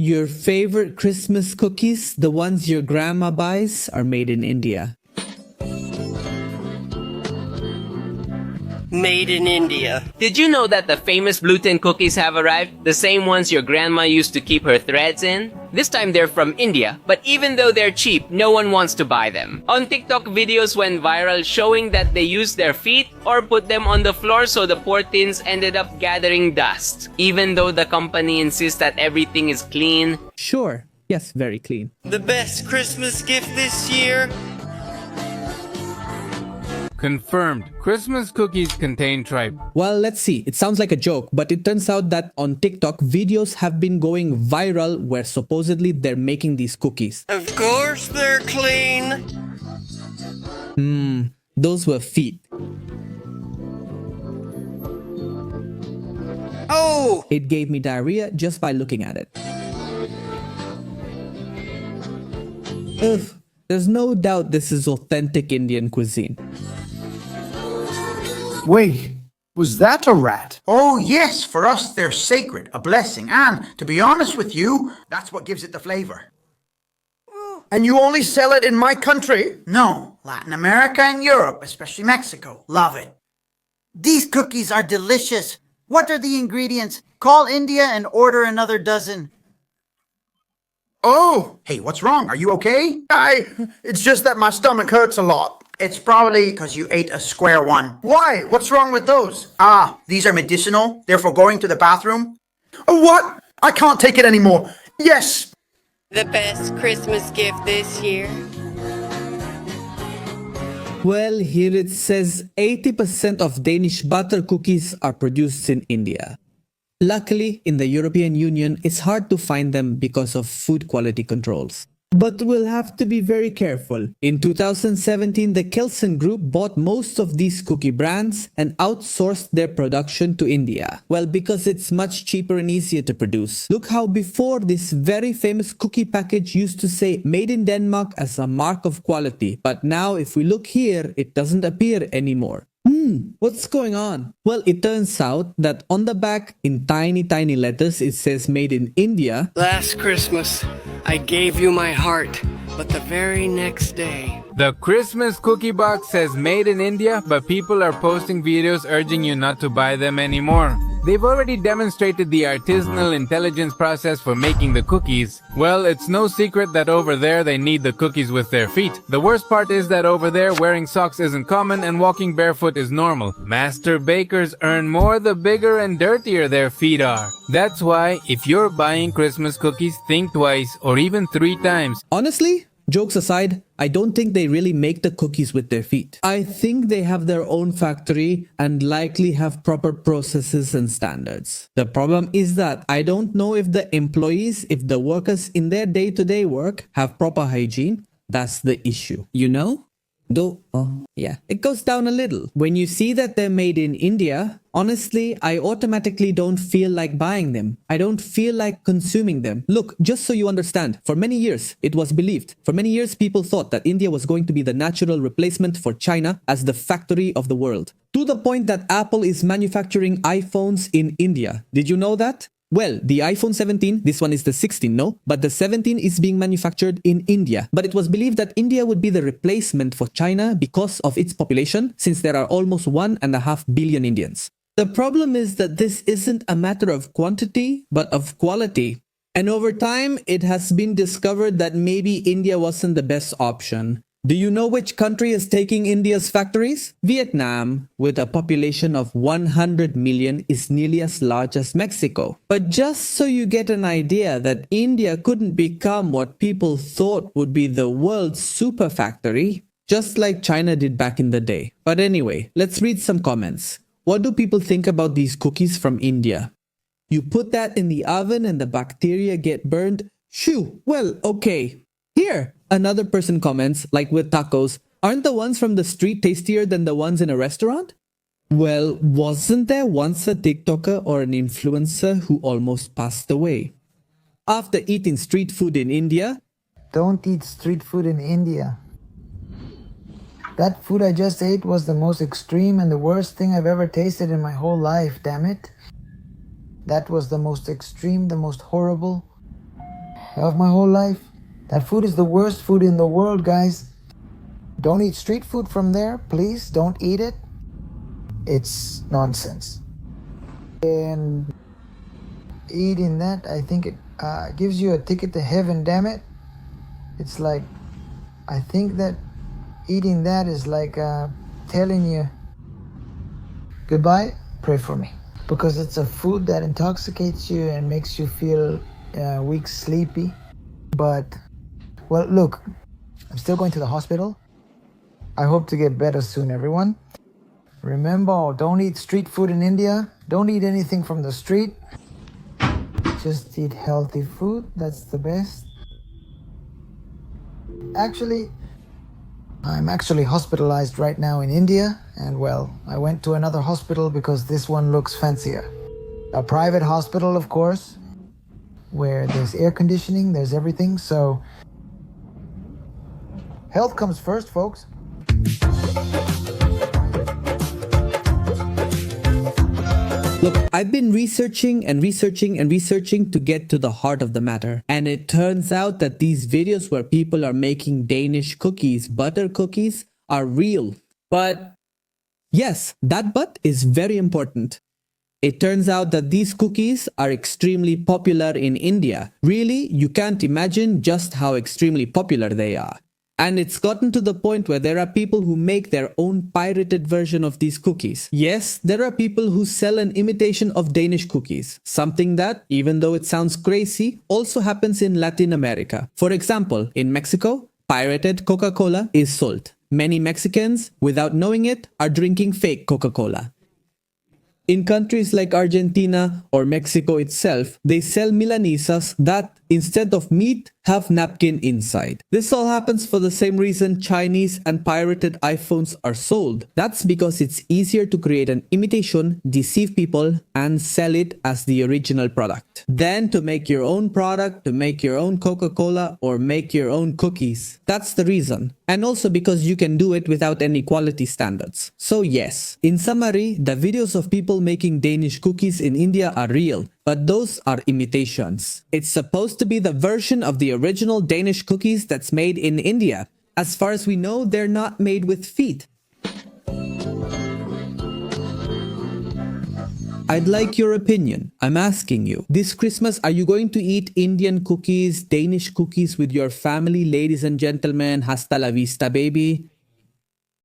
Your favorite Christmas cookies, the ones your grandma buys, are made in India. Made in India. Did you know that the famous blue tin cookies have arrived? The same ones your grandma used to keep her threads in? This time they're from India, but even though they're cheap, no one wants to buy them. On TikTok, videos went viral showing that they used their feet or put them on the floor, so the poor tins ended up gathering dust. Even though the company insists that everything is clean. Sure, yes, very clean. The best Christmas gift this year? Confirmed. Christmas cookies contain tripe. Well, let's see. It sounds like a joke, but it turns out that on TikTok, videos have been going viral where supposedly they're making these cookies. Of course they're clean. Those were feet. Oh! It gave me diarrhea just by looking at it. Ugh, there's no doubt this is authentic Indian cuisine. Wait, was that a rat? Oh yes, for us they're sacred, a blessing, and to be honest with you, that's what gives it the flavor. And you only sell it in my country? No, Latin America and Europe, especially Mexico, love it. These cookies are delicious. What are the ingredients? Call India and order another dozen. Oh, Hey, what's wrong? Are you okay? it's just that my stomach hurts a lot. It's probably because you ate a square one. Why? What's wrong with those? These are medicinal, therefore going to the bathroom. Oh, what? I can't take it anymore. Yes! The best Christmas gift this year? Well, here it says 80% of Danish butter cookies are produced in India. Luckily, in the European Union, it's hard to find them because of food quality controls. But we'll have to be very careful. In 2017, the Kelsen Group bought most of these cookie brands and outsourced their production to India. Well, because it's much cheaper and easier to produce. Look how before this very famous cookie package used to say made in Denmark as a mark of quality. But now if we look here, it doesn't appear anymore. What's going on? Well, it turns out that on the back, in tiny letters, it says made in India. Last Christmas, I gave you my heart, but the very next day... The Christmas cookie box says made in India, but people are posting videos urging you not to buy them anymore. They've already demonstrated the artisanal intelligence process for making the cookies. Well, it's no secret that over there they knead the cookies with their feet. The worst part is that over there wearing socks isn't common and walking barefoot is normal. Master bakers earn more the bigger and dirtier their feet are. That's why, if you're buying Christmas cookies, think twice or even 3 times. Honestly, jokes aside, I don't think they really make the cookies with their feet. I think they have their own factory and likely have proper processes and standards. The problem is that I don't know if the employees, if the workers in their day-to-day work have proper hygiene. That's the issue. You know? Though, yeah, it goes down a little. When you see that they're made in India, honestly, I automatically don't feel like buying them. I don't feel like consuming them. Look, just so you understand, for many years, it was believed. For many years, people thought that India was going to be the natural replacement for China as the factory of the world. To the point that Apple is manufacturing iPhones in India. Did you know that? Well, the iPhone 17, this one is the 16, no? But the 17 is being manufactured in India. But it was believed that India would be the replacement for China because of its population, since there are almost 1.5 billion Indians. The problem is that this isn't a matter of quantity, but of quality. And over time, it has been discovered that maybe India wasn't the best option. Do you know which country is taking India's factories? Vietnam, with a population of 100 million, is nearly as large as Mexico. But just so you get an idea that India couldn't become what people thought would be the world's super factory, just like China did back in the day. But anyway, let's read some comments. What do people think about these cookies from India? You put that in the oven and the bacteria get burned? Shoo, well, okay. Here, another person comments, like with tacos, aren't the ones from the street tastier than the ones in a restaurant? Well, wasn't there once a TikToker or an influencer who almost passed away? After eating street food in India, Don't eat street food in India. That food I just ate was the most extreme and the worst thing I've ever tasted in my whole life, damn it. That was the most extreme, the most horrible. of my whole life. That food is the worst food in the world, guys. Don't eat street food from there, please. Don't eat it. It's nonsense. And eating that, I think it gives you a ticket to heaven, damn it. It's like, I think that eating that is like telling you, goodbye, pray for me. Because it's a food that intoxicates you and makes you feel weak, sleepy. But, well, look, I'm still going to the hospital. I hope to get better soon, everyone. Remember, don't eat street food in India. Don't eat anything from the street. Just eat healthy food. That's the best. Actually, I'm actually hospitalized right now in India. And well, I went to another hospital because this one looks fancier. A private hospital, of course, where there's air conditioning, there's everything. So, health comes first, folks. Look, I've been researching to get to the heart of the matter. And it turns out that these videos where people are making Danish cookies, butter cookies, are real. But yes, that but is very important. It turns out that these cookies are extremely popular in India. Really, you can't imagine just how extremely popular they are. And it's gotten to the point where there are people who make their own pirated version of these cookies. Yes, there are people who sell an imitation of Danish cookies, something that, even though it sounds crazy, also happens in Latin America. For example, in Mexico, pirated Coca-Cola is sold. Many Mexicans, without knowing it, are drinking fake Coca-Cola. In countries like Argentina or Mexico itself, they sell milanesas that, instead of meat, have napkin inside. This all happens for the same reason Chinese and pirated iPhones are sold. That's because it's easier to create an imitation, deceive people, and sell it as the original product than to make your own product, to make your own Coca-Cola, or make your own cookies. That's the reason. And also because you can do it without any quality standards. So yes, in summary, the videos of people making Danish cookies in India are real, but those are imitations. It's supposed to be the version of the original Danish cookies that's made in India. As far as we know, they're not made with feet. I'd like your opinion. I'm asking you. This Christmas, are you going to eat Indian cookies, Danish cookies with your family, ladies and gentlemen? Hasta la vista, baby.